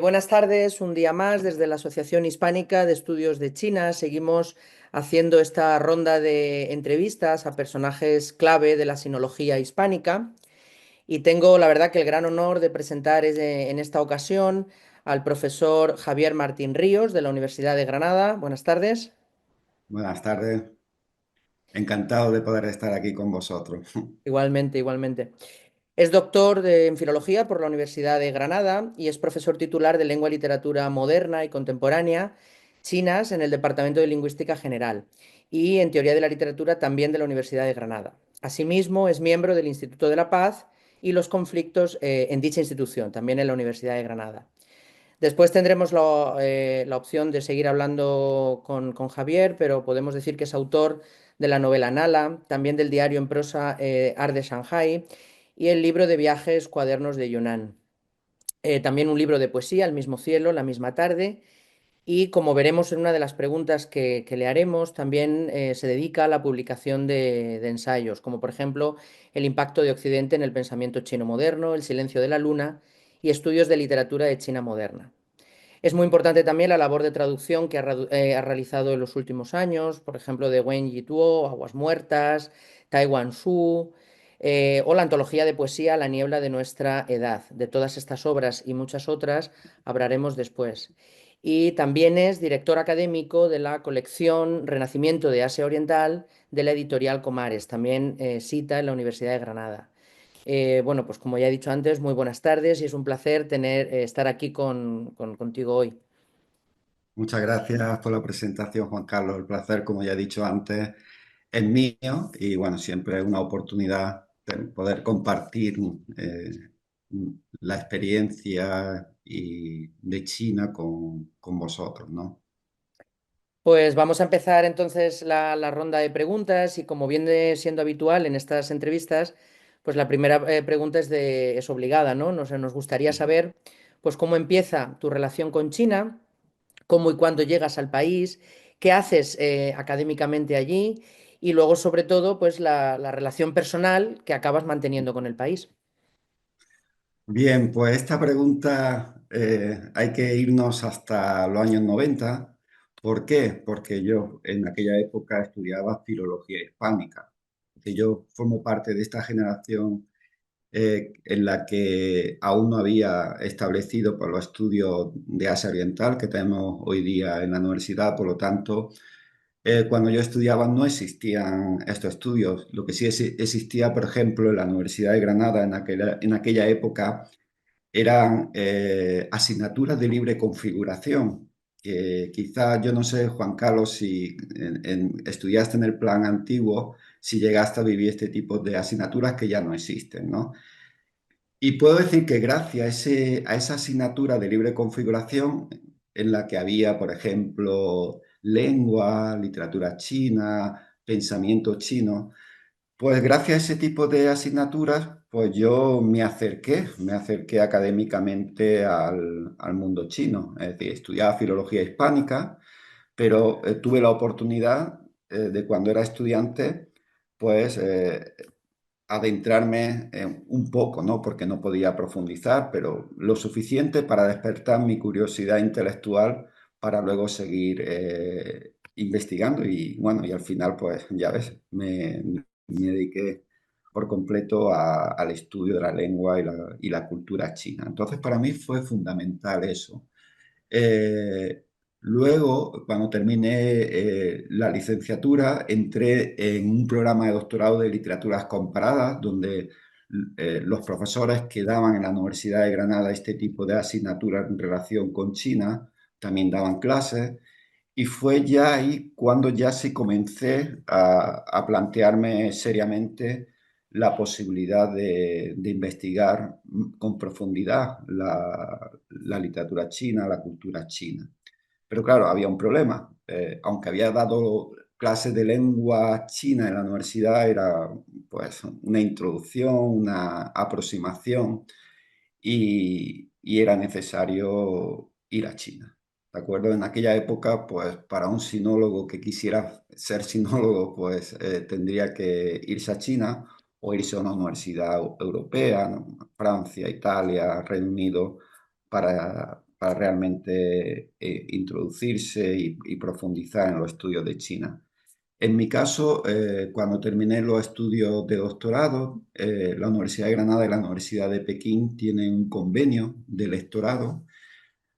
Buenas tardes, un día más desde la Asociación Hispánica de Estudios de China. Seguimos haciendo esta ronda de entrevistas a personajes clave de la sinología hispánica y tengo la verdad que el gran honor de presentar en esta ocasión al profesor Javier Martín Ríos de la Universidad de Granada. Buenas tardes. Buenas tardes, encantado de poder estar aquí con vosotros. Igualmente, igualmente. Es en Filología por la Universidad de Granada y es profesor titular de Lengua y Literatura Moderna y Contemporánea chinas en el Departamento de Lingüística General y en Teoría de la Literatura también de la Universidad de Granada. Asimismo, es miembro del Instituto de la Paz y los conflictos en dicha institución, también en la Universidad de Granada. Después tendremos la opción de seguir hablando con Javier, pero podemos decir que es autor de la novela Nala, también del diario en prosa Art de Shanghai y el libro de viajes Cuadernos de Yunnan. También un libro de poesía, El mismo cielo, la misma tarde. Y como veremos en una de las preguntas que le haremos, también se dedica a la publicación de ensayos, como por ejemplo El impacto de Occidente en el pensamiento chino moderno, El silencio de la luna y estudios de literatura de China moderna. Es muy importante también la labor de traducción que ha realizado en los últimos años, por ejemplo, de Wen Yituo, Aguas Muertas, Taiwan Su, o la antología de poesía La niebla de nuestra edad. De todas estas obras y muchas otras hablaremos después. Y también es director académico de la colección Renacimiento de Asia Oriental de la editorial Comares, también cita en la Universidad de Granada. Bueno, pues como ya he dicho antes, muy buenas tardes y es un placer estar aquí contigo hoy. Muchas gracias por la presentación, Juan Carlos. El placer, como ya he dicho antes, es mío y bueno, siempre es una oportunidad de poder compartir la experiencia de China con vosotros, ¿no? Pues vamos a empezar entonces la ronda de preguntas y como viene siendo habitual en estas entrevistas, pues la primera pregunta es obligada, ¿no? Nos gustaría saber pues cómo empieza tu relación con China, cómo y cuándo llegas al país, qué haces académicamente allí y luego sobre todo pues la relación personal que acabas manteniendo con el país. Bien, pues esta pregunta hay que irnos hasta los años 90. ¿Por qué? Porque yo en aquella época estudiaba filología hispánica. Que yo formo parte de esta generación en la que aún no había establecido por los estudios de Asia Oriental que tenemos hoy día en la universidad. Por lo tanto, cuando yo estudiaba no existían estos estudios. Lo que sí existía, por ejemplo, en la Universidad de Granada en aquella época eran asignaturas de libre configuración, que quizás, yo no sé, Juan Carlos, si estudiaste en el plan antiguo, si llegaste a vivir este tipo de asignaturas que ya no existen, ¿no? Y puedo decir que gracias a esa asignatura de libre configuración, en la que había, por ejemplo, lengua, literatura china, pensamiento chino, pues gracias a ese tipo de asignaturas, pues yo me acerqué académicamente al mundo chino. Es decir, estudiaba filología hispánica, pero tuve la oportunidad de cuando era estudiante, pues adentrarme un poco, ¿no? Porque no podía profundizar, pero lo suficiente para despertar mi curiosidad intelectual para luego seguir investigando y bueno, y al final, pues ya ves, me dediqué por completo al estudio de la lengua y la cultura china. Entonces, para mí fue fundamental eso. Eh, Luego, cuando terminé la licenciatura, entré en un programa de doctorado de literaturas comparadas, donde los profesores que daban en la Universidad de Granada este tipo de asignaturas en relación con China también daban clases. Y fue ya ahí cuando ya sí comencé a plantearme seriamente la posibilidad de investigar con profundidad la literatura china, la cultura china. Pero claro, había un problema. Aunque había dado clases de lengua china en la universidad, era pues una introducción, una aproximación y era necesario ir a China. ¿De acuerdo? En aquella época, pues para un sinólogo que quisiera ser sinólogo, pues tendría que irse a China o irse a una universidad europea, ¿no? Francia, Italia, Reino Unido, para realmente introducirse y profundizar en los estudios de China. En mi caso, cuando terminé los estudios de doctorado, la Universidad de Granada y la Universidad de Pekín tienen un convenio de lectorado.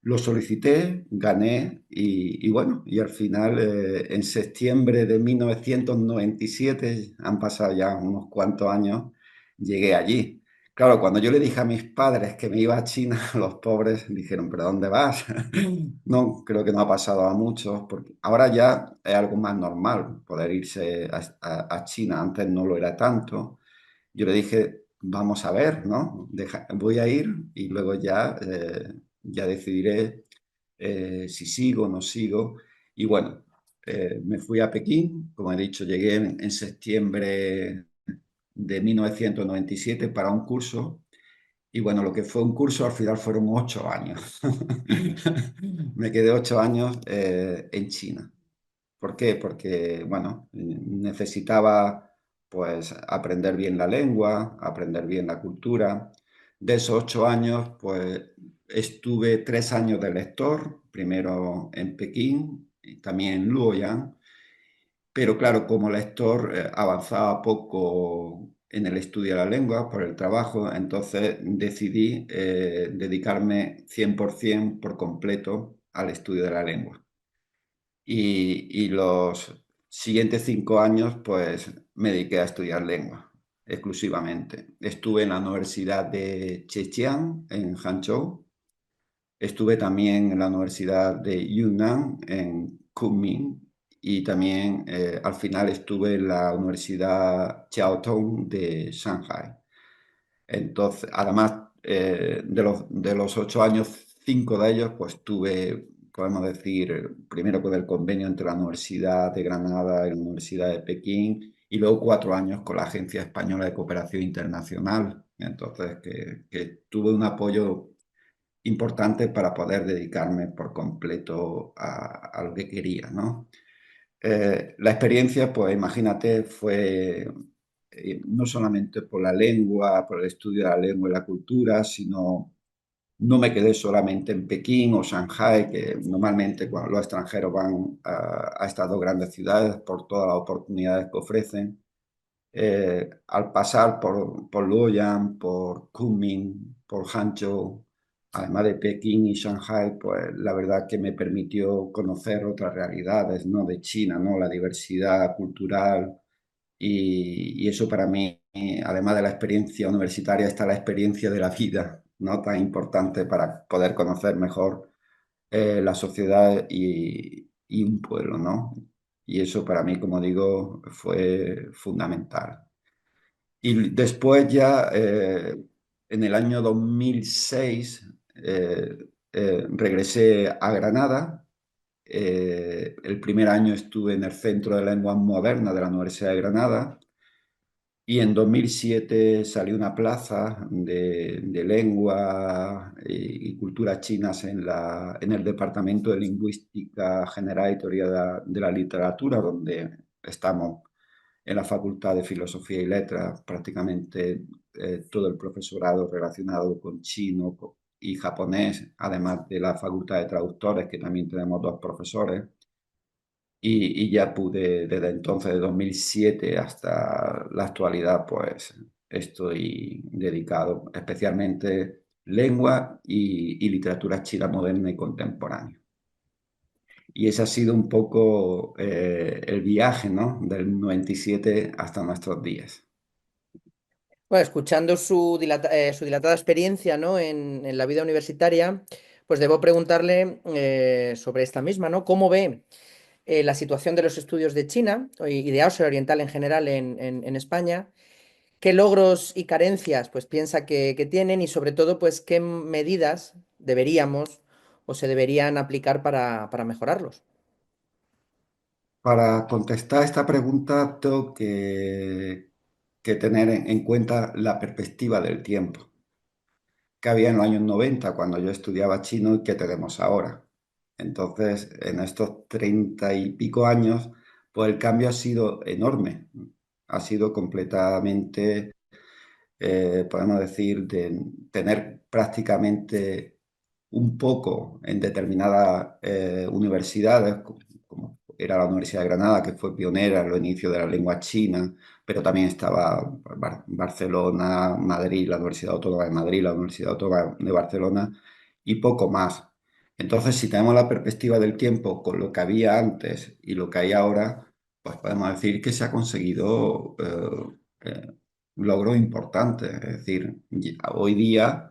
Lo solicité, gané y bueno, y al final en septiembre de 1997, han pasado ya unos cuantos años, llegué allí. Claro, cuando yo le dije a mis padres que me iba a China, los pobres dijeron, ¿pero dónde vas? No, creo que no ha pasado a muchos, porque ahora ya es algo más normal poder irse a China, antes no lo era tanto. Yo le dije, vamos a ver, ¿no? Voy a ir y luego ya decidiré si sigo o no sigo. Y bueno, me fui a Pekín, como he dicho, llegué en septiembre de 1997 para un curso. Y bueno, lo que fue un curso al final fueron 8 años. Me quedé 8 años en China. ¿Por qué? Porque, bueno, necesitaba pues aprender bien la lengua, aprender bien la cultura. De esos 8 años, pues estuve 3 años de lector, primero en Pekín y también en Luoyang, pero claro, como lector avanzaba poco en el estudio de la lengua por el trabajo, entonces decidí dedicarme 100% por completo al estudio de la lengua. Y los siguientes 5 años, pues me dediqué a estudiar lengua exclusivamente. Estuve en la Universidad de Zhejiang, en Hangzhou. Estuve también en la Universidad de Yunnan, en Kunming. Y también al final estuve en la Universidad Chiao Tung de Shanghai. Entonces, además de los 8 años, 5 de ellos, pues tuve, podemos decir, primero con el convenio entre la Universidad de Granada y la Universidad de Pekín, y luego 4 años con la Agencia Española de Cooperación Internacional. Entonces, que tuve un apoyo importante para poder dedicarme por completo a lo que quería, ¿no? La experiencia, pues imagínate, fue no solamente por la lengua, por el estudio de la lengua y la cultura, sino no me quedé solamente en Pekín o Shanghai, que normalmente cuando los extranjeros van a estas dos grandes ciudades por todas las oportunidades que ofrecen. Al pasar por Luoyang, por Kunming, por Hangzhou, además de Pekín y Shanghai, pues la verdad que me permitió conocer otras realidades, ¿no? De China, ¿no? La diversidad cultural y eso para mí, además de la experiencia universitaria, está la experiencia de la vida, ¿no? Tan importante para poder conocer mejor la sociedad y un pueblo, ¿no? Y eso para mí, como digo, fue fundamental. Y después ya, en el año 2006, regresé a Granada. El primer año estuve en el Centro de Lenguas Modernas de la Universidad de Granada y en 2007 salió una plaza de lengua y culturas chinas en el Departamento de Lingüística General y Teoría de la Literatura, donde estamos en la Facultad de Filosofía y Letras, prácticamente todo el profesorado relacionado con chino y japonés, además de la Facultad de Traductores, que también tenemos dos profesores. Y ya pude, desde entonces, de 2007 hasta la actualidad, pues estoy dedicado especialmente lengua y literatura china moderna y contemporánea. Y ese ha sido un poco el viaje, ¿no? Del 97 hasta nuestros días. Bueno, escuchando su dilatada experiencia, ¿no? en la vida universitaria, pues debo preguntarle sobre esta misma, ¿no? ¿Cómo ve la situación de los estudios de China y de Asia Oriental en general en España? ¿Qué logros y carencias pues piensa que tienen y sobre todo pues qué medidas deberíamos o se deberían aplicar para mejorarlos? Para contestar esta pregunta, tengo que tener en cuenta la perspectiva del tiempo que había en los años 90 cuando yo estudiaba chino y que tenemos ahora. Entonces, en estos 30 y pico años, pues el cambio ha sido enorme. Ha sido completamente, podemos decir, de tener prácticamente un poco en determinadas universidades, como era la Universidad de Granada, que fue pionera en los inicios de la lengua china, pero también estaba Barcelona, Madrid, la Universidad Autónoma de Madrid, la Universidad Autónoma de Barcelona y poco más. Entonces, si tenemos la perspectiva del tiempo con lo que había antes y lo que hay ahora, pues podemos decir que se ha conseguido logros importantes. Es decir, hoy día,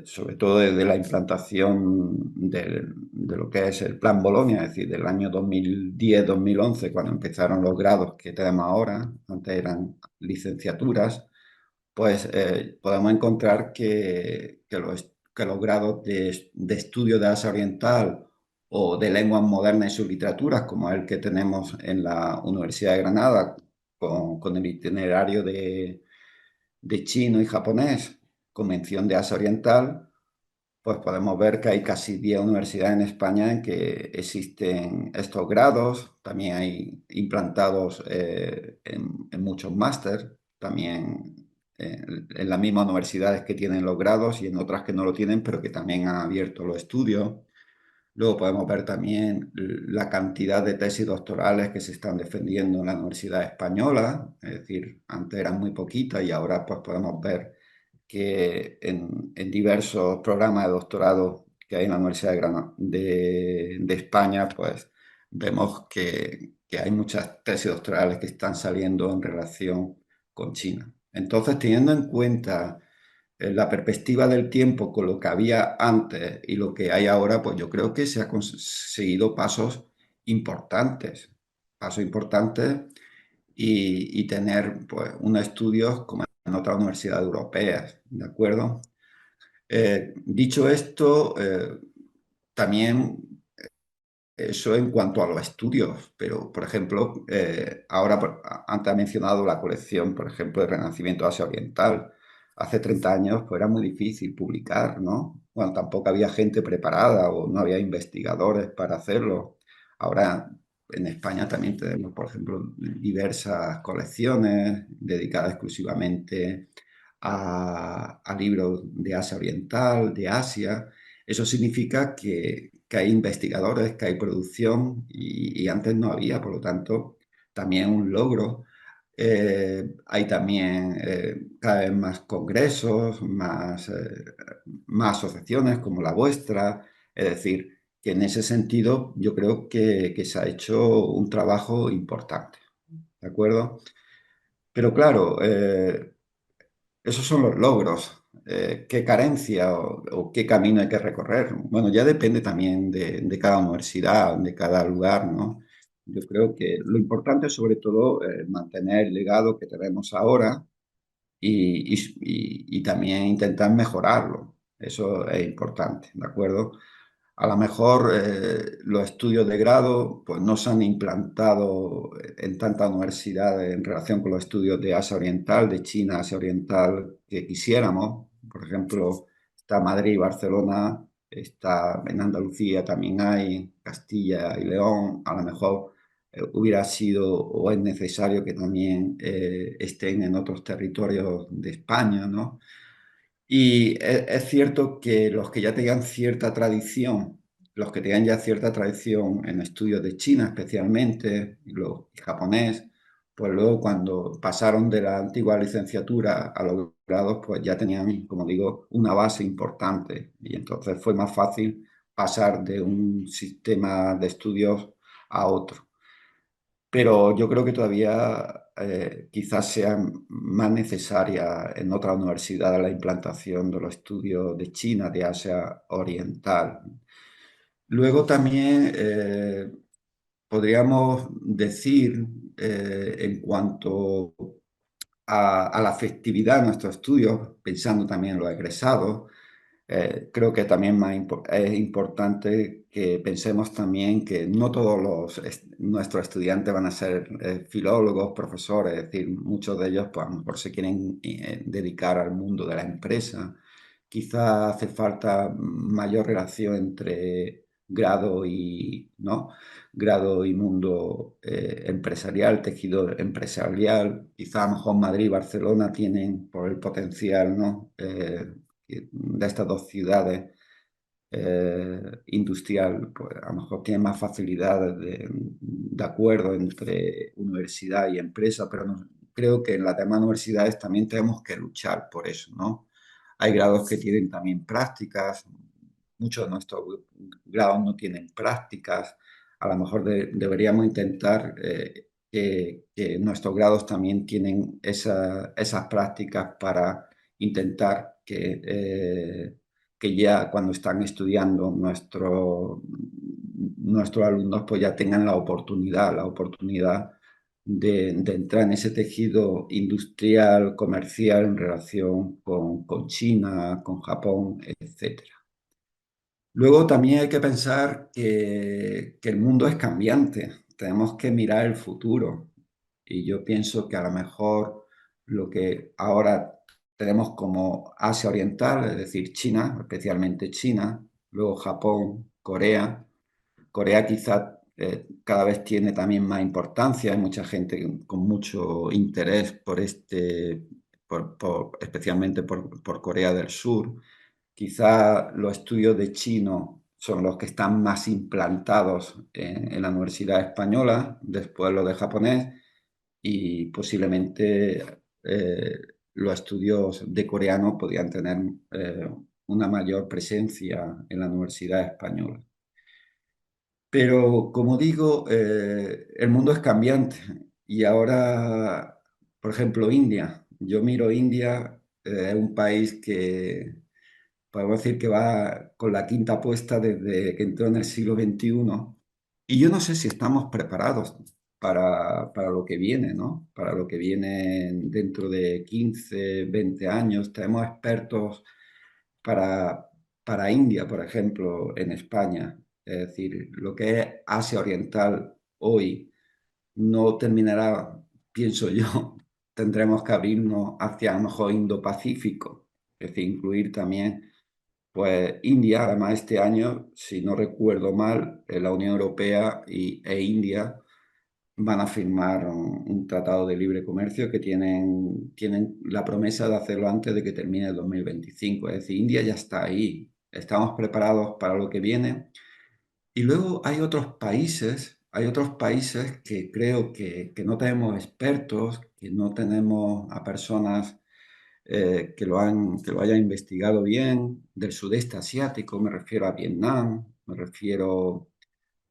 sobre todo desde la implantación de lo que es el Plan Bolonia, es decir, del año 2010-2011, cuando empezaron los grados que tenemos ahora, antes eran licenciaturas, pues podemos encontrar que los grados de estudio de Asia Oriental o de lenguas modernas y sus literaturas, como el que tenemos en la Universidad de Granada, con el itinerario de chino y japonés, con mención de Asia Oriental, pues podemos ver que hay casi 10 universidades en España en que existen estos grados, también hay implantados en muchos máster, también en las mismas universidades que tienen los grados y en otras que no lo tienen, pero que también han abierto los estudios. Luego podemos ver también la cantidad de tesis doctorales que se están defendiendo en la Universidad Española, es decir, antes eran muy poquitas y ahora pues podemos ver que en diversos programas de doctorado que hay en la Universidad de España, pues vemos que hay muchas tesis doctorales que están saliendo en relación con China. Entonces, teniendo en cuenta la perspectiva del tiempo con lo que había antes y lo que hay ahora, pues yo creo que se han conseguido pasos importantes y tener pues unos estudios como en otras universidades europeas, ¿de acuerdo? Dicho esto, también eso en cuanto a los estudios, pero por ejemplo, ahora antes ha mencionado la colección, por ejemplo, de Renacimiento Asia Oriental. Hace 30 años pues era muy difícil publicar, ¿no? Bueno, tampoco había gente preparada o no había investigadores para hacerlo. Ahora en España también tenemos, por ejemplo, diversas colecciones dedicadas exclusivamente a libros de Asia Oriental, de Asia. Eso significa que hay investigadores, que hay producción y antes no había, por lo tanto, también un logro. Hay también cada vez más congresos, más asociaciones como la vuestra, es decir, que en ese sentido yo creo que se ha hecho un trabajo importante, ¿de acuerdo? Pero claro, esos son los logros. ¿Qué carencia o qué camino hay que recorrer? Bueno, ya depende también de cada universidad, de cada lugar, ¿no? Yo creo que lo importante es sobre todo mantener el legado que tenemos ahora y también intentar mejorarlo. Eso es importante, ¿de acuerdo? A lo mejor los estudios de grado pues, no se han implantado en tantas universidades en relación con los estudios de Asia Oriental, de China, Asia Oriental, que quisiéramos. Por ejemplo, está Madrid y Barcelona, está en Andalucía también hay, Castilla y León. A lo mejor hubiera sido o es necesario que también estén en otros territorios de España, ¿no? Y es cierto que los que ya tenían cierta tradición, los que tenían ya cierta tradición en estudios de China especialmente, y los y japonés, pues luego cuando pasaron de la antigua licenciatura a los grados, pues ya tenían, como digo, una base importante. Y entonces fue más fácil pasar de un sistema de estudios a otro. Pero yo creo que todavía quizás sea más necesaria en otras universidades la implantación de los estudios de China, de Asia Oriental. Luego también podríamos decir en cuanto a la efectividad de nuestros estudios, pensando también en los egresados, creo que también es importante que pensemos también que no todos nuestros estudiantes van a ser filólogos, profesores, es decir, muchos de ellos pues, a lo mejor se quieren dedicar al mundo de la empresa. Quizá hace falta mayor relación entre grado ¿no? Grado y mundo empresarial, tejido empresarial. Quizá a lo mejor Madrid y Barcelona tienen por el potencial, ¿no? De estas dos ciudades industrial, pues a lo mejor tiene más facilidades de acuerdo entre universidad y empresa, pero creo que en las demás universidades también tenemos que luchar por eso, ¿no? Hay grados que tienen también prácticas, muchos de nuestros grados no tienen prácticas, a lo mejor deberíamos intentar que nuestros grados también tienen esas prácticas para intentar que ya cuando están estudiando nuestros alumnos pues ya tengan la oportunidad de entrar en ese tejido industrial, comercial en relación con China, con Japón, etcétera. Luego también hay que pensar que el mundo es cambiante, tenemos que mirar el futuro y yo pienso que a lo mejor lo que ahora tenemos como Asia Oriental, es decir, China, especialmente China, luego Japón, Corea. Corea quizá cada vez tiene también más importancia, hay mucha gente con mucho interés por especialmente por Corea del Sur. Quizá los estudios de chino son los que están más implantados en la Universidad Española, después los de japonés y posiblemente eh, los estudios de coreano podrían tener una mayor presencia en la Universidad Española. Pero como digo, el mundo es cambiante y ahora, por ejemplo, India. Yo miro India, es un país que podemos decir que va con la quinta puesta desde que entró en el siglo XXI. Y yo no sé si estamos preparados para lo que viene, ¿no? Para lo que viene dentro de 15, 20 años. Tenemos expertos para, para India, por ejemplo, en España. Es decir, lo que es Asia Oriental hoy no terminará, pienso yo, tendremos que abrirnos hacia a lo mejor Indo-Pacífico, es decir, incluir también pues India, además este año, si no recuerdo mal, la Unión Europea e India van a firmar un tratado de libre comercio que tienen la promesa de hacerlo antes de que termine el 2025. Es decir, India ya está ahí. Estamos preparados para lo que viene. Y luego hay otros países que creo que no tenemos expertos, que no tenemos a personas que lo hayan investigado bien, del sudeste asiático, me refiero a Vietnam, me refiero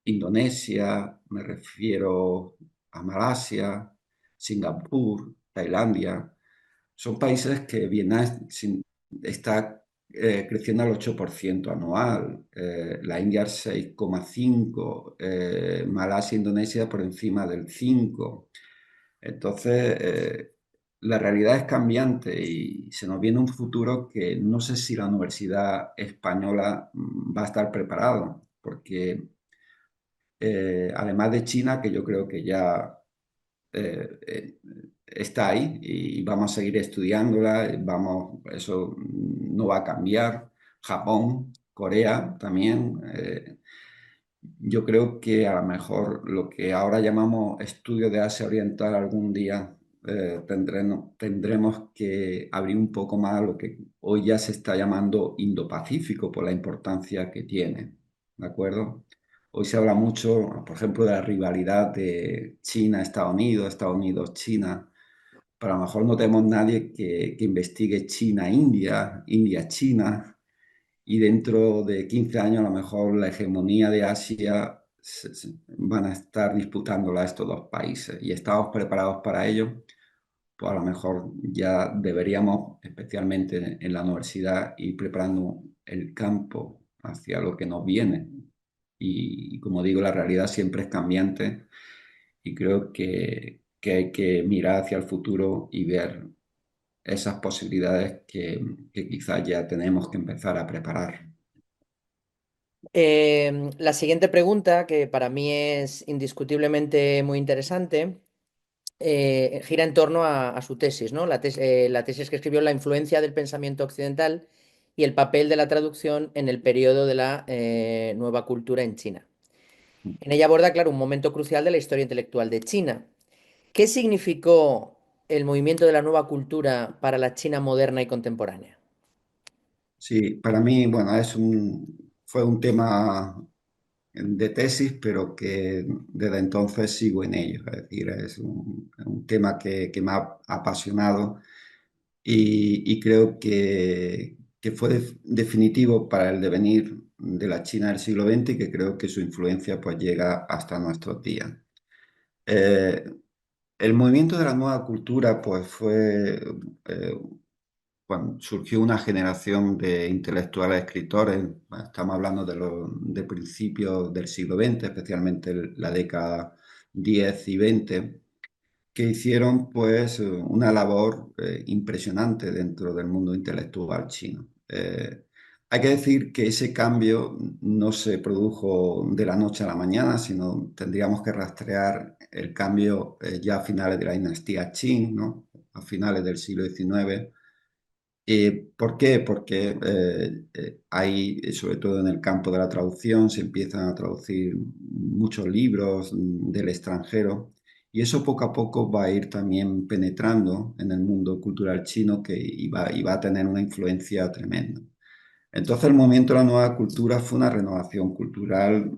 Indonesia, me refiero a Malasia, Singapur, Tailandia. Son países que Vietnam está creciendo al 8% anual, la India al 6,5%, Malasia e Indonesia por encima del 5%. Entonces, la realidad es cambiante y se nos viene un futuro que no sé si la universidad española va a estar preparada, porque además de China, que yo creo que ya eh, eh, está ahí y vamos a seguir estudiándola, eso no va a cambiar. Japón, Corea también. Yo creo que a lo mejor lo que ahora llamamos estudio de Asia Oriental algún día tendremos que abrir un poco más lo que hoy ya se está llamando Indo-Pacífico por la importancia que tiene. ¿De acuerdo? Hoy se habla mucho, por ejemplo, de la rivalidad de China-Estados Unidos, Estados Unidos-China, pero a lo mejor no tenemos nadie que investigue China-India, India-China, y dentro de 15 años a lo mejor la hegemonía de Asia van a estar disputándola estos dos países y estamos preparados para ello, pues a lo mejor ya deberíamos, especialmente en la universidad, ir preparando el campo hacia lo que nos viene. Y como digo, la realidad siempre es cambiante y creo que hay que mirar hacia el futuro y ver esas posibilidades que quizás ya tenemos que empezar a preparar. La siguiente pregunta, que para mí es indiscutiblemente muy interesante, gira en torno a su tesis, ¿no? La tesis que escribió, La influencia del pensamiento occidental y el papel de la traducción en el periodo de la nueva cultura en China. En ella aborda, claro, un momento crucial de la historia intelectual de China. ¿Qué significó el movimiento de la nueva cultura para la China moderna y contemporánea? Sí, para mí, bueno, fue un tema de tesis, pero que desde entonces sigo en ello. Es decir, es un tema que me ha apasionado y creo que fue definitivo para el devenir de la China del siglo XX y que creo que su influencia pues llega hasta nuestros días. Eh, el movimiento de la nueva cultura pues fue eh, cuando surgió una generación de intelectuales escritores, estamos hablando de principios del siglo XX, especialmente la década 10 y 20, que hicieron pues una labor impresionante dentro del mundo intelectual chino. Hay que decir que ese cambio no se produjo de la noche a la mañana, sino tendríamos que rastrear el cambio ya a finales de la dinastía Qing, ¿no? A finales del siglo XIX. ¿Por qué? Porque hay, sobre todo en el campo de la traducción, se empiezan a traducir muchos libros del extranjero y eso poco a poco va a ir también penetrando en el mundo cultural chino y va a tener una influencia tremenda. Entonces el movimiento de la nueva cultura fue una renovación cultural,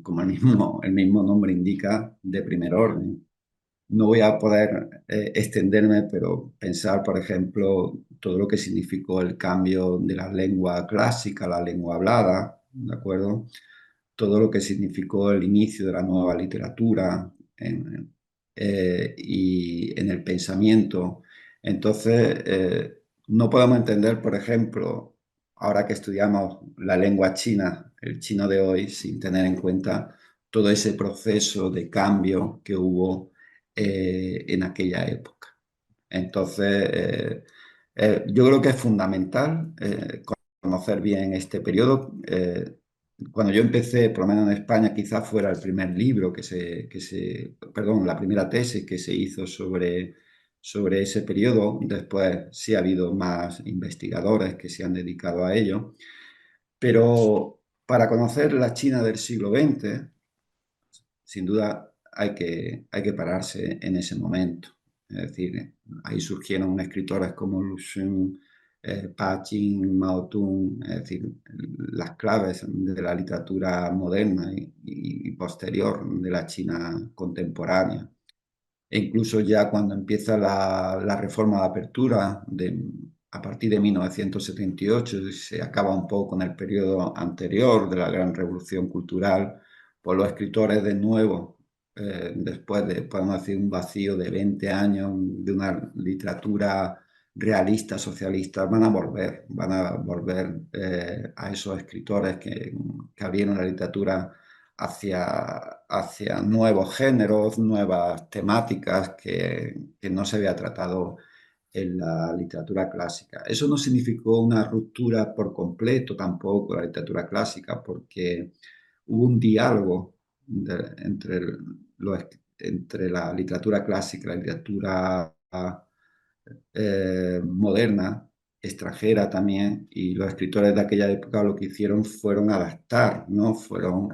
como el mismo nombre indica, de primer orden. No voy a poder extenderme, pero pensar, por ejemplo, todo lo que significó el cambio de la lengua clásica a la lengua hablada, ¿de acuerdo? Todo lo que significó el inicio de la nueva literatura y en el pensamiento. Entonces, no podemos entender, por ejemplo, ahora que estudiamos la lengua china, el chino de hoy, sin tener en cuenta todo ese proceso de cambio que hubo en aquella época. Entonces, yo creo que es fundamental conocer bien este periodo. Cuando yo empecé, por lo menos en España, quizás fuera el primer libro perdón, la primera tesis que se hizo sobre ese periodo. Después sí ha habido más investigadores que se han dedicado a ello. Pero para conocer la China del siglo XX, sin duda hay que pararse en ese momento. Es decir, ahí surgieron escritores como Lu Xun, Pa Qing, Mao Tun, es decir, las claves de la literatura moderna y posterior de la China contemporánea. E incluso ya cuando empieza la reforma de apertura a partir de 1978 y se acaba un poco con el periodo anterior de la gran revolución cultural, pues los escritores de nuevo, después de, podemos decir, un vacío de 20 años de una literatura realista, socialista, van a volver a esos escritores que abrieron la literatura hacia nuevos géneros, nuevas temáticas que no se había tratado en la literatura clásica. Eso no significó una ruptura por completo tampoco de la literatura clásica, porque hubo un diálogo entre la literatura clásica y la literatura moderna, extranjera también, y los escritores de aquella época lo que hicieron fueron adaptar, ¿no? Fueron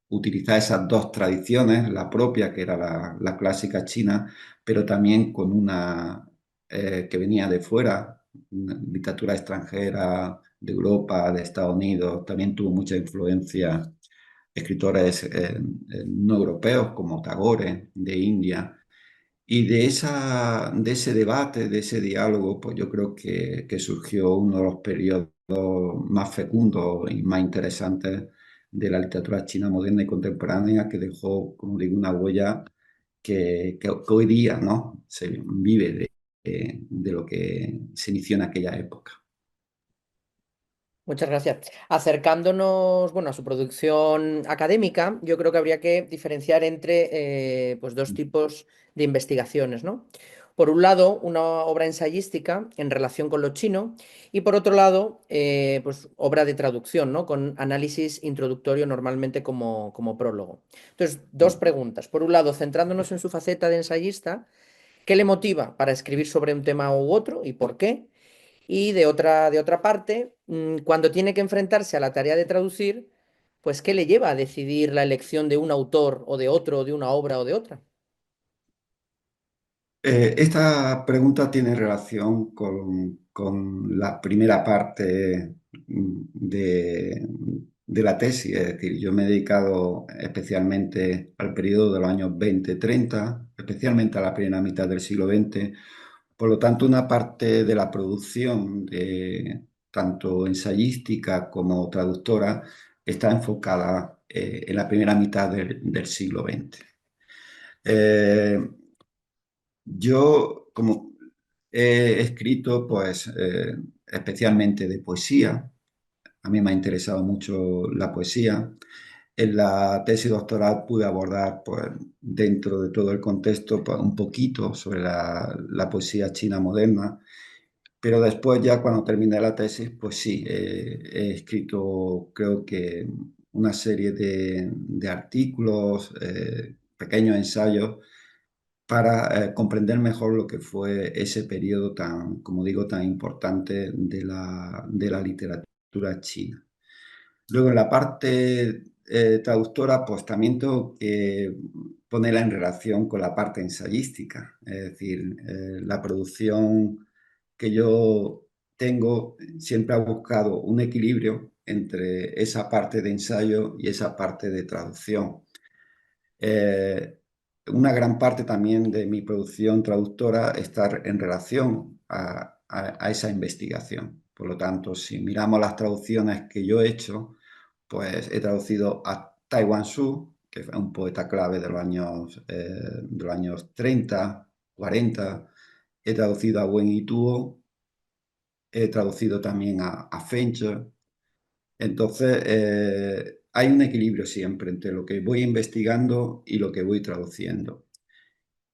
utilizar esas dos tradiciones, la propia, que era la clásica china, pero también con una que venía de fuera, una literatura extranjera de Europa, de Estados Unidos, también tuvo mucha influencia escritores no europeos como Tagore de India. Y de ese debate, de ese diálogo, pues yo creo que surgió uno de los periodos más fecundos y más interesantes de la literatura china moderna y contemporánea, que dejó, como digo, una huella que hoy día, ¿no? Se vive de lo que se inició en aquella época. Muchas gracias. Acercándonos, bueno, a su producción académica, yo creo que habría que diferenciar entre pues dos tipos de investigaciones, ¿no? Por un lado, una obra ensayística en relación con lo chino y por otro lado, pues obra de traducción, ¿no? Con análisis introductorio normalmente como prólogo. Entonces, dos preguntas. Por un lado, centrándonos en su faceta de ensayista, ¿qué le motiva para escribir sobre un tema u otro y por qué? Y de otra parte, cuando tiene que enfrentarse a la tarea de traducir, pues ¿qué le lleva a decidir la elección de un autor o de otro, de una obra o de otra? Esta pregunta tiene relación con la primera parte de la tesis, es decir, yo me he dedicado especialmente al periodo de los años 20-30, especialmente a la primera mitad del siglo XX. Por lo tanto, una parte de la producción, tanto ensayística como traductora, está enfocada en la primera mitad del siglo XX. Eh, yo, como he escrito, pues, especialmente de poesía, a mí me ha interesado mucho la poesía. En la tesis doctoral pude abordar, pues, dentro de todo el contexto, pues, un poquito sobre la poesía china moderna, pero después ya cuando terminé la tesis, pues sí, he escrito creo que una serie de artículos, pequeños ensayos para comprender mejor lo que fue ese periodo tan, como digo, tan importante de la literatura china. Luego en la parte traductora, pues también tengo que ponerla en relación con la parte ensayística, es decir, la producción que yo tengo siempre ha buscado un equilibrio entre esa parte de ensayo y esa parte de traducción. Eh, una gran parte también de mi producción traductora está en relación a esa investigación. Por lo tanto, si miramos las traducciones que yo he hecho, pues he traducido a Taiwan Su, que fue un poeta clave de los años 30, 40. He traducido a Wen Yituo, he traducido también a Fencher. Entonces, hay un equilibrio siempre entre lo que voy investigando y lo que voy traduciendo.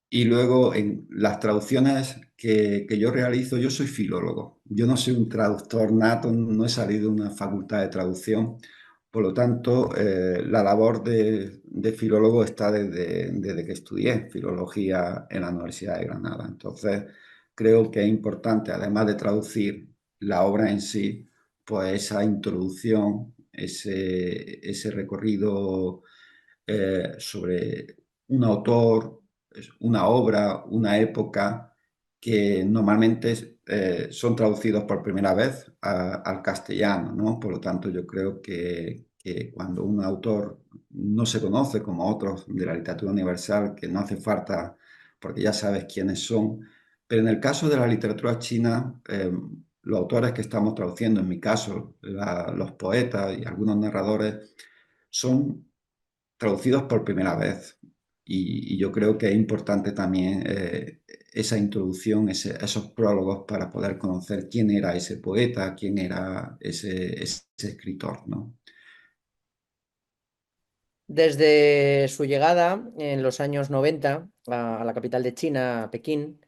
Y luego en las traducciones que yo realizo, yo soy filólogo. Yo no soy un traductor nato, no he salido de una facultad de traducción. Por lo tanto, la labor de filólogo está desde que estudié filología en la Universidad de Granada. Entonces, creo que es importante, además de traducir la obra en sí, pues esa introducción, ese recorrido sobre un autor, una obra, una época que normalmente son traducidos por primera vez al castellano, ¿no? Por lo tanto, yo creo que cuando un autor no se conoce como otros de la literatura universal, que no hace falta porque ya sabes quiénes son, pero en el caso de la literatura china, los autores que estamos traduciendo, en mi caso, los poetas y algunos narradores, son traducidos por primera vez. Y yo creo que es importante también esa introducción, esos prólogos para poder conocer quién era ese poeta, quién era ese escritor, ¿no? Desde su llegada en los años 90 a la capital de China, a Pekín,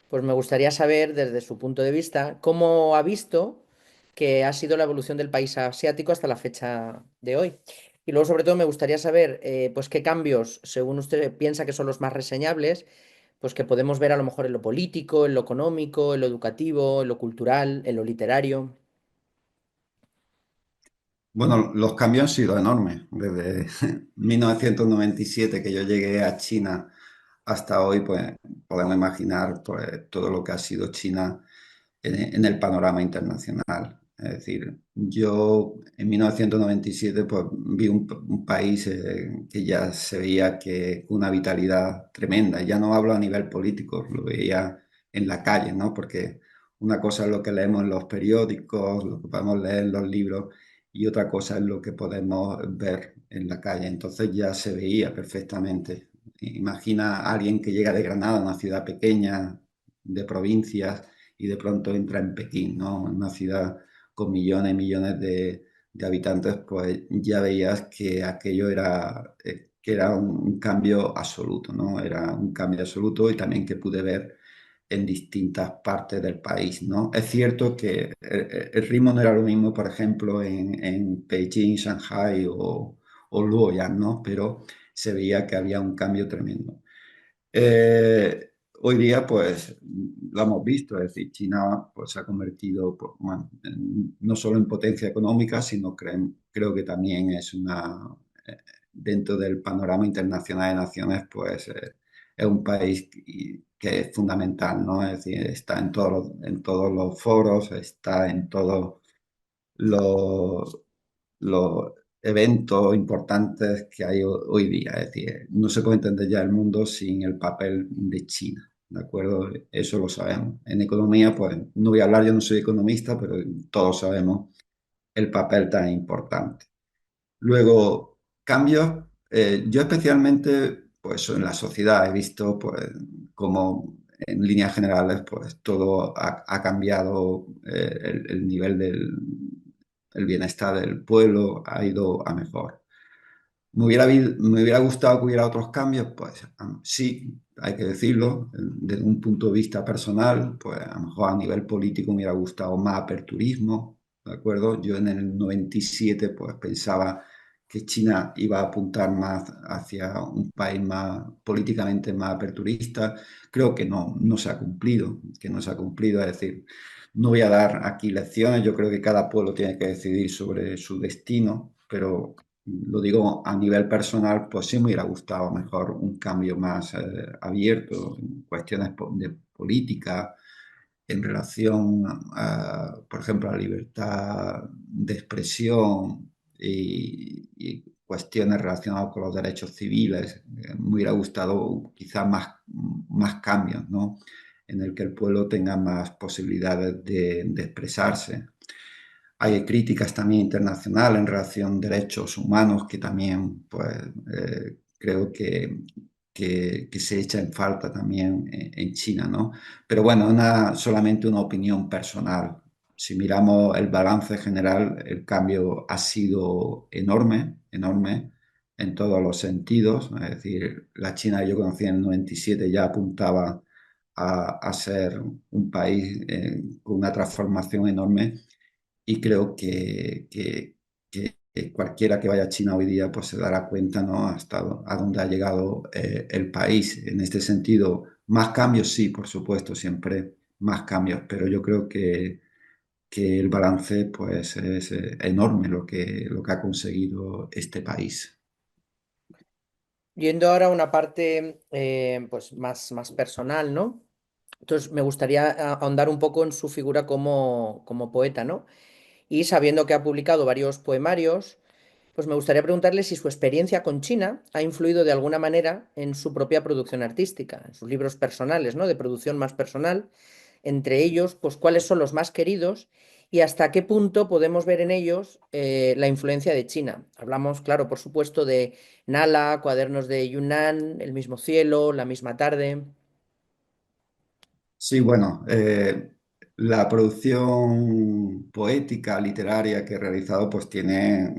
pues me gustaría saber desde su punto de vista cómo ha visto que ha sido la evolución del país asiático hasta la fecha de hoy. Y luego, sobre todo, me gustaría saber, pues, qué cambios, según usted piensa que son los más reseñables, pues que podemos ver a lo mejor en lo político, en lo económico, en lo educativo, en lo cultural, en lo literario. Bueno, los cambios han sido enormes. Desde 1997 que yo llegué a China hasta hoy, pues podemos imaginar pues, todo lo que ha sido China en el panorama internacional. Es decir, yo en 1997 pues, vi un país que ya se veía que con una vitalidad tremenda. Ya no hablo a nivel político, lo veía en la calle, ¿no? Porque una cosa es lo que leemos en los periódicos, lo que podemos leer en los libros, y otra cosa es lo que podemos ver en la calle. Entonces ya se veía perfectamente. Imagina a alguien que llega de Granada, una ciudad pequeña, de provincias, y de pronto entra en Pekín, ¿no? En una ciudad con millones y millones de habitantes, pues ya veías que aquello que era un cambio absoluto, ¿no? Era un cambio absoluto y también que pude ver en distintas partes del país, ¿no? Es cierto que el ritmo no era lo mismo, por ejemplo, en Beijing, Shanghai o Luoyang, ¿no? Pero se veía que había un cambio tremendo. Hoy día, pues, lo hemos visto, es decir, China pues, se ha convertido, pues, bueno, no solo en potencia económica, sino creo que también es dentro del panorama internacional de naciones, pues, es un país que es fundamental, ¿no? Es decir, está en todos los foros, está en todos los, los eventos importantes que hay hoy día. Es decir, no se puede entender ya el mundo sin el papel de China, ¿de acuerdo? Eso lo sabemos. En economía, pues no voy a hablar, yo no soy economista, pero todos sabemos el papel tan importante. Luego, cambios, yo especialmente, pues en la sociedad he visto, pues, como en líneas generales, pues todo ha cambiado, el nivel del el bienestar del pueblo ha ido a mejor. Me hubiera gustado que hubiera otros cambios, pues sí, hay que decirlo, desde un punto de vista personal, pues a lo mejor a nivel político me hubiera gustado más aperturismo, ¿de acuerdo? Yo en el 97 pues pensaba que China iba a apuntar más hacia un país más políticamente más aperturista. Creo que no se ha cumplido, que no se ha cumplido, es decir, no voy a dar aquí lecciones, yo creo que cada pueblo tiene que decidir sobre su destino, pero lo digo a nivel personal, pues sí me hubiera gustado mejor un cambio más abierto en cuestiones de política en relación por ejemplo, a la libertad de expresión y cuestiones relacionadas con los derechos civiles. Me hubiera gustado quizás más cambios, ¿no? En el que el pueblo tenga más posibilidades de expresarse. Hay críticas también internacionales en relación a derechos humanos que también, pues, creo que se echa en falta también en China, ¿no? Pero bueno, solamente una opinión personal. Si miramos el balance general, el cambio ha sido enorme, enorme en todos los sentidos. Es decir, la China que yo conocí en el 97 ya apuntaba a ser un país con una transformación enorme y creo que cualquiera que vaya a China hoy día pues se dará cuenta, ¿no? Hasta a dónde ha llegado el país. En este sentido, más cambios, sí, por supuesto, siempre más cambios, pero yo creo que el balance pues es enorme lo que ha conseguido este país. Yendo ahora a una parte pues más personal, ¿no? Entonces me gustaría ahondar un poco en su figura como poeta, ¿no? Y sabiendo que ha publicado varios poemarios, pues me gustaría preguntarle si su experiencia con China ha influido de alguna manera en su propia producción artística, en sus libros personales, ¿no? De producción más personal, entre ellos, pues cuáles son los más queridos y hasta qué punto podemos ver en ellos la influencia de China. Hablamos, claro, por supuesto, de Nala, Cuadernos de Yunnan, El mismo cielo, La misma tarde. Sí, bueno, la producción poética, literaria que he realizado, pues tiene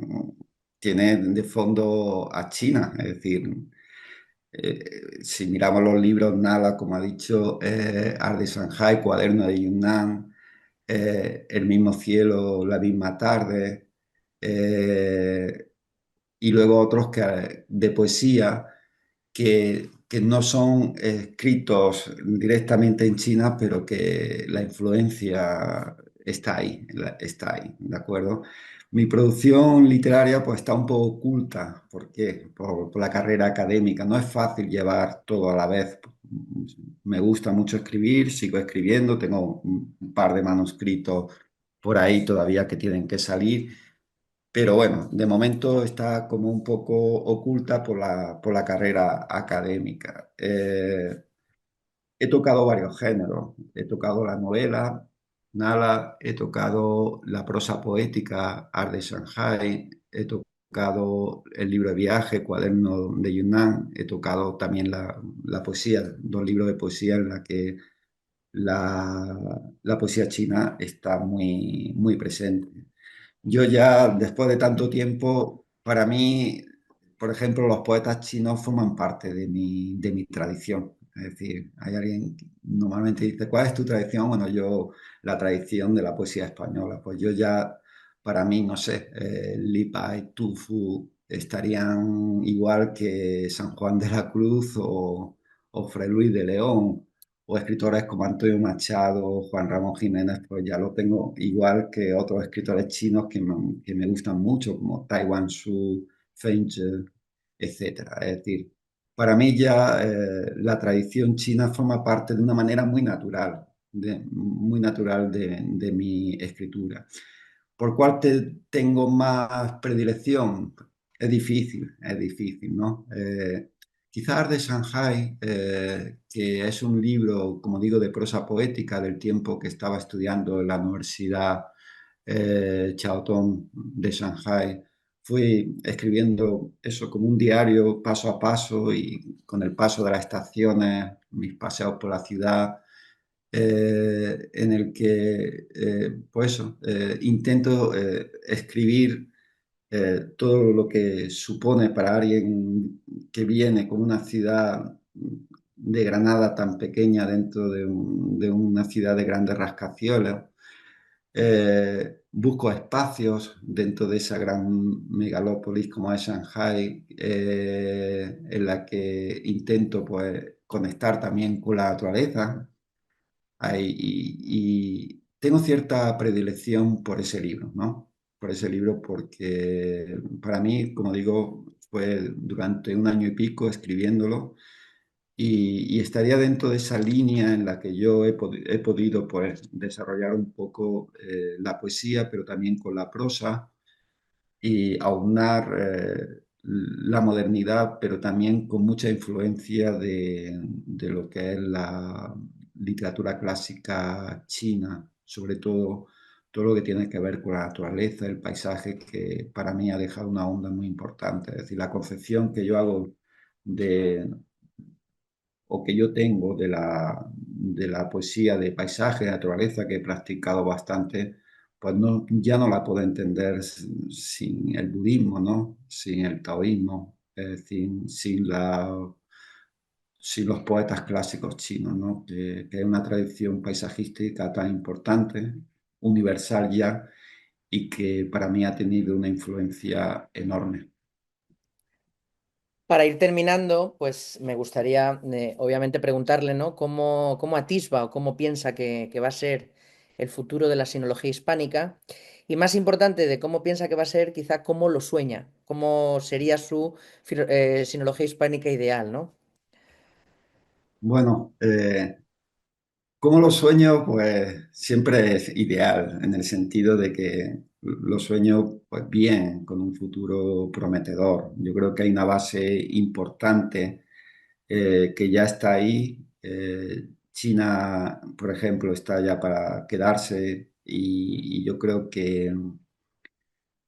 de fondo a China. Es decir, si miramos los libros, Nala, como ha dicho, Art de Shanghai, Cuaderno de Yunnan, El mismo cielo, La misma tarde, eh, y luego otros de poesía que no son escritos directamente en China, pero que la influencia está ahí, ¿de acuerdo? Mi producción literaria pues está un poco oculta, ¿por qué? Por la carrera académica, no es fácil llevar todo a la vez. Me gusta mucho escribir, sigo escribiendo, tengo un par de manuscritos por ahí todavía que tienen que salir, pero bueno, de momento está como un poco oculta por la carrera académica. He tocado varios géneros. He tocado la novela, Nala, he tocado la prosa poética, Art de Shanghai, he tocado el libro de viaje, Cuaderno de Yunnan, he tocado también la poesía, dos libros de poesía en la que la poesía china está muy presente. Yo ya, después de tanto tiempo, para mí, por ejemplo, los poetas chinos forman parte de mi tradición. Es decir, hay alguien que normalmente dice, ¿cuál es tu tradición? Bueno, yo, la tradición de la poesía española. Pues yo ya, para mí, no sé, Lipa y Tu Fu estarían igual que San Juan de la Cruz o Fray Luis de León o escritores como Antonio Machado, Juan Ramón Jiménez, pues ya lo tengo igual que otros escritores chinos que me gustan mucho, como Taiwan Su, Feng Zhe, etcétera. Es decir, para mí ya la tradición china forma parte de una manera muy natural, muy natural de mi escritura. ¿Por cuál tengo más predilección? Es difícil, ¿no? Quizás de Shanghai, que es un libro, como digo, de prosa poética del tiempo que estaba estudiando en la Universidad Chiao Tong de Shanghai. Fui escribiendo eso como un diario paso a paso y con el paso de las estaciones, mis paseos por la ciudad, en el que, pues eso, intento escribir todo lo que supone para alguien que viene con una ciudad de Granada tan pequeña dentro de una ciudad de grandes rascacielos. Busco espacios dentro de esa gran megalópolis como es Shanghai, en la que intento pues conectar también con la naturaleza. Y tengo cierta predilección por ese libro, ¿no? Por ese libro porque para mí, como digo, fue durante un año y pico escribiéndolo y estaría dentro de esa línea en la que yo he podido pues, desarrollar un poco la poesía, pero también con la prosa y aunar la modernidad, pero también con mucha influencia de lo que es la literatura clásica china, sobre todo todo lo que tiene que ver con la naturaleza, el paisaje, que para mí ha dejado una onda muy importante. Es decir, la concepción que yo hago de, o que yo tengo de la poesía de paisaje, de naturaleza, que he practicado bastante, pues no, ya no la puedo entender sin el budismo, ¿no? Sin el taoísmo, sin los poetas clásicos chinos, ¿no? Que es una tradición paisajística tan importante, universal ya, y que para mí ha tenido una influencia enorme. Para ir terminando, pues me gustaría, obviamente, preguntarle, ¿no? ¿Cómo atisba o cómo piensa que va a ser el futuro de la sinología hispánica? Y más importante, de cómo piensa que va a ser, quizá cómo lo sueña, cómo sería su sinología hispánica ideal, ¿no? Bueno, ¿cómo lo sueño? Pues siempre es ideal, en el sentido de que lo sueño pues bien, con un futuro prometedor. Yo creo que hay una base importante que ya está ahí. China, por ejemplo, está ya para quedarse y yo creo que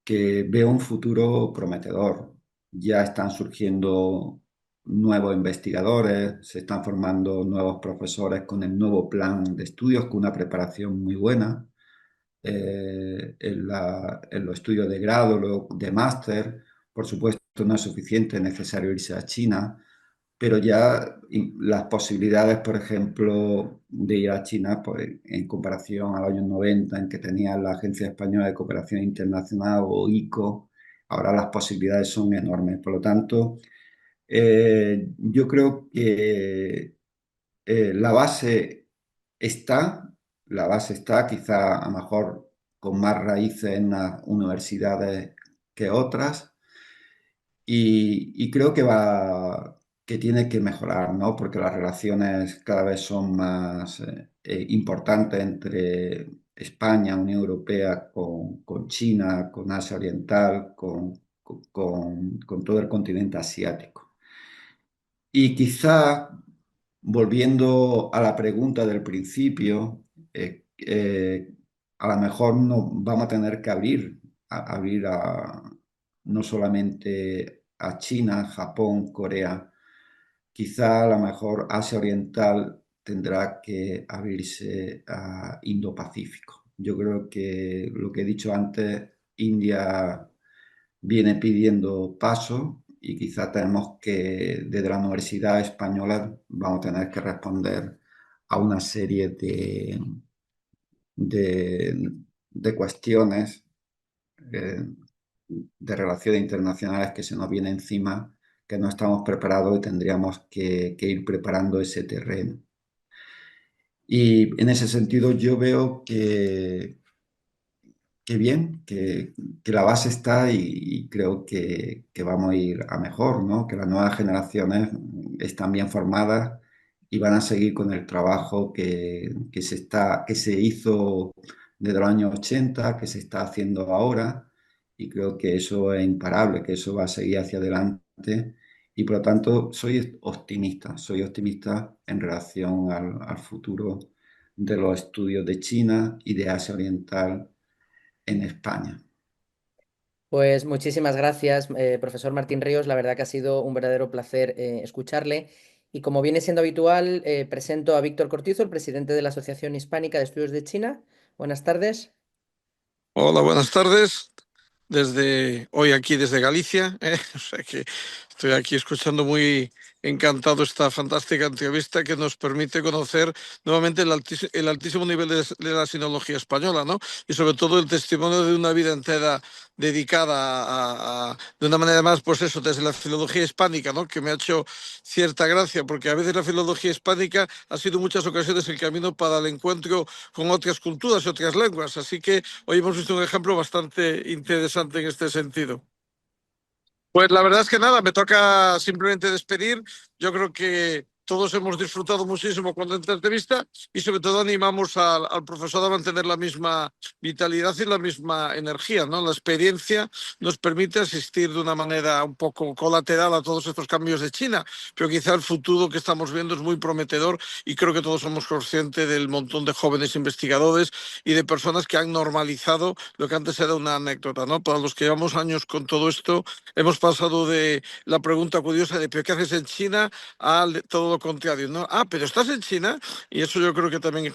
veo un futuro prometedor. Ya están surgiendo nuevos investigadores, se están formando nuevos profesores con el nuevo plan de estudios, con una preparación muy buena en los estudios de grado, luego de máster. Por supuesto, no es suficiente, es necesario irse a China, pero ya las posibilidades, por ejemplo, de ir a China, pues, en comparación a los años 90, en que tenía la Agencia Española de Cooperación Internacional o ICO, ahora las posibilidades son enormes. Por lo tanto, yo creo que la base está, la base está quizá a lo mejor con más raíces en las universidades que otras, y creo que tiene que mejorar, ¿no? Porque las relaciones cada vez son más importantes entre España, Unión Europea, con China, con Asia Oriental, con todo el continente asiático. Y quizá, volviendo a la pregunta del principio, a lo mejor no vamos a tener que abrir no solamente a China, Japón, Corea, quizá a lo mejor Asia Oriental tendrá que abrirse a Indo-Pacífico. Yo creo que lo que he dicho antes, India viene pidiendo paso y quizá tenemos que, desde la Universidad Española, vamos a tener que responder a una serie de, de cuestiones eh, de relaciones internacionales que se nos viene encima, que no estamos preparados y tendríamos que ir preparando ese terreno. Y en ese sentido yo veo que bien, que la base está y creo que vamos a ir a mejor, ¿no? Que las nuevas generaciones están bien formadas y van a seguir con el trabajo que se hizo desde los años 80, que se está haciendo ahora, y creo que eso es imparable, que eso va a seguir hacia adelante. Y por lo tanto, soy optimista en relación al futuro de los estudios de China y de Asia Oriental en España. Pues muchísimas gracias, profesor Martín Ríos. La verdad que ha sido un verdadero placer escucharle. Y como viene siendo habitual, presento a Víctor Cortizo, el presidente de la Asociación Hispánica de Estudios de China. Buenas tardes. Hola, buenas tardes. Desde hoy aquí desde Galicia, o sea que estoy aquí escuchando muy encantado esta fantástica entrevista que nos permite conocer nuevamente el altísimo nivel de la sinología española, ¿no? Y sobre todo el testimonio de una vida entera dedicada de una manera más, pues eso, desde la filología hispánica, ¿no? Que me ha hecho cierta gracia, porque a veces la filología hispánica ha sido en muchas ocasiones el camino para el encuentro con otras culturas y otras lenguas. Así que hoy hemos visto un ejemplo bastante interesante en este sentido. Pues la verdad es que nada, me toca simplemente despedir. Yo creo que todos hemos disfrutado muchísimo con la entrevista y sobre todo animamos al profesor a mantener la misma vitalidad y la misma energía, ¿no? La experiencia nos permite asistir de una manera un poco colateral a todos estos cambios de China, pero quizá el futuro que estamos viendo es muy prometedor y creo que todos somos conscientes del montón de jóvenes investigadores y de personas que han normalizado lo que antes era una anécdota, ¿no? Para los que llevamos años con todo esto, hemos pasado de la pregunta curiosa de ¿pero qué haces en China? A todo lo contrario, ¿no? Ah, pero estás en China, y eso yo creo que también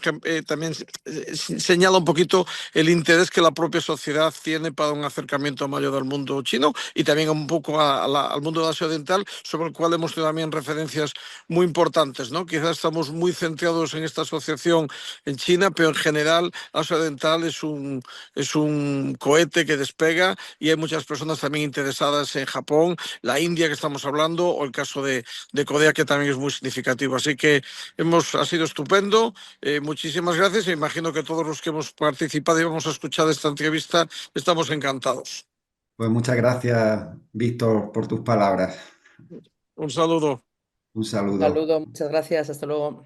señala un poquito el interés que la propia sociedad tiene para un acercamiento mayor al mundo chino y también un poco al mundo de Asia Oriental, sobre el cual hemos tenido también referencias muy importantes, ¿no? Quizás estamos muy centrados en esta asociación en China, pero en general Asia Oriental es un cohete que despega y hay muchas personas también interesadas en Japón, la India que estamos hablando, o el caso de Corea, que también es muy significativo. Así que ha sido estupendo. Muchísimas gracias. E imagino que todos los que hemos participado y vamos a escuchar esta entrevista estamos encantados. Pues muchas gracias, Víctor, por tus palabras. Un saludo. Un Un saludo. saludo, muchas gracias, hasta luego.